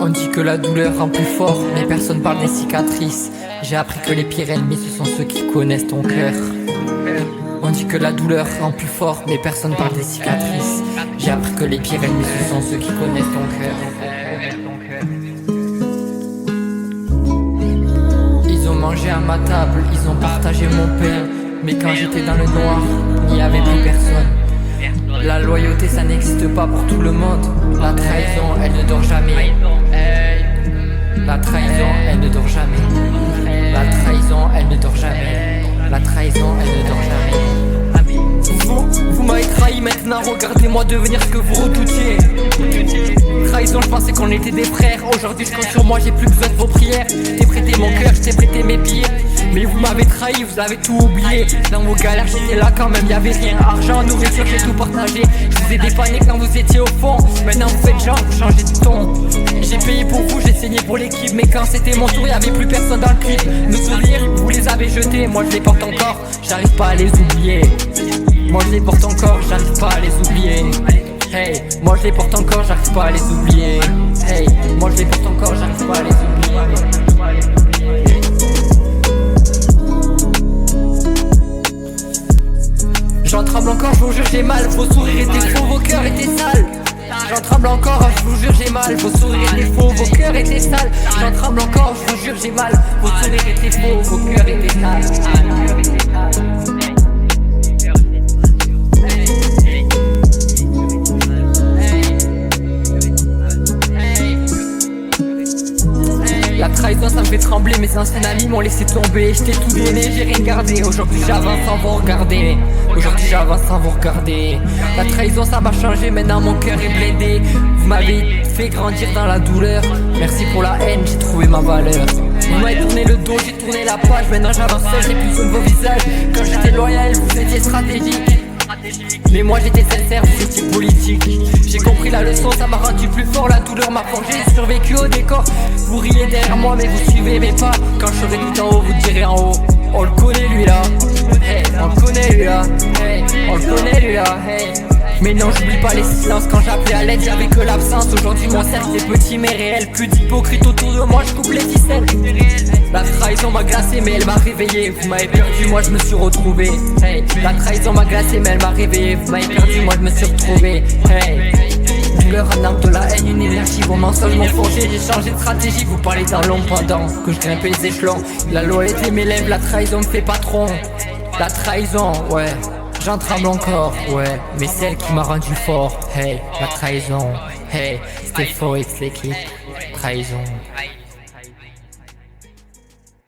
On dit que la douleur rend plus fort, mais personne parle des cicatrices. J'ai appris que les pires ennemis ce sont ceux qui connaissent ton cœur. On dit que la douleur rend plus fort, mais personne parle des cicatrices. J'ai appris que les pires ennemis ce sont ceux qui connaissent ton cœur. Ils ont mangé à ma table, ils ont partagé mon pain, mais quand j'étais dans le noir, il n'y avait plus personne. La loyauté ça n'existe pas pour tout le monde. La trahison elle ne dort jamais. La trahison elle ne dort jamais. La trahison elle ne dort jamais. La trahison elle ne dort jamais. Vous m'avez trahi, maintenant regardez-moi devenir ce que vous redoutiez. Trahison, je pensais qu'on était des frères. Aujourd'hui je compte sur moi, j'ai plus besoin de vos prières. T'ai prêté mon cœur, je t'ai prêté mes billets. Mais vous m'avez trahi, vous avez tout oublié. Dans vos galères j'étais là quand même, y'avait rien. Argent, nourriture, j'ai tout partagé. Je vous ai dépanné quand vous étiez au fond. Maintenant vous faites genre, vous changez de ton. J'ai payé pour vous, j'ai saigné pour l'équipe. Mais quand c'était mon tour, y'avait plus personne dans le clip. Nos souvenirs, vous les avez jetés. Moi je les porte encore, j'arrive pas à les oublier. Moi je les porte encore, j'arrive pas à les oublier. Hey, moi je les porte encore, j'arrive pas à les oublier. Hey, moi je les porte encore, j'arrive pas à les oublier. J'en tremble encore, je vous jure j'ai mal. Vos sourires étaient faux, vos cœurs étaient sales. J'en tremble encore, je vous jure j'ai mal. Vos sourires étaient faux, vos cœurs étaient sales. J'en tremble encore, je vous jure j'ai mal. Vos sourires étaient faux, vos cœurs étaient sales. La trahison ça me fait trembler, mes anciens amis m'ont laissé tomber. Je t'ai tout donné, j'ai rien gardé. Aujourd'hui j'avance sans vous regarder. Aujourd'hui j'avance sans vous regarder. La trahison ça m'a changé, maintenant mon cœur est blindé. Vous m'avez fait grandir dans la douleur. Merci pour la haine, j'ai trouvé ma valeur. Vous m'avez tourné le dos, j'ai tourné la page. Maintenant j'avance seul, j'ai plus besoin de vos visages. Quand j'étais loyal, vous étiez stratégique. Mais moi j'étais sincère, vous étiez politique. J'ai compris la leçon, ça m'a rendu plus fort. La douleur m'a forgé, j'ai survécu au décor. Vous riez derrière moi mais vous suivez mes pas. Quand je serai tout en haut, vous direz en haut. On le connaît lui là, hey, on le connaît lui là, hey, on le connaît lui là, hey. Mais non j'oublie pas les silences, quand j'appelais à l'aide j'avais que l'absence. Aujourd'hui mon cercle est petit mais réel. Plus d'hypocrite autour de moi, je coupe les ficelles. La trahison m'a glacé mais elle m'a réveillé. Vous m'avez perdu, moi je me suis retrouvé, hey. La trahison m'a glacé mais elle m'a réveillé. Vous m'avez perdu, moi je me suis retrouvé, hey. Douleur, un arbre, de la haine, une énergie. Vos mensonges m'ont forgé, j'ai changé de stratégie. Vous parlez d'un long pendant que je grimpais les échelons. La loyauté m'élève, la trahison me fait patron. La trahison, ouais, j'en tremble encore, ouais. Mais celle qui m'a rendu fort, hey. La trahison, hey. C'était faux, l'équipe, trahison.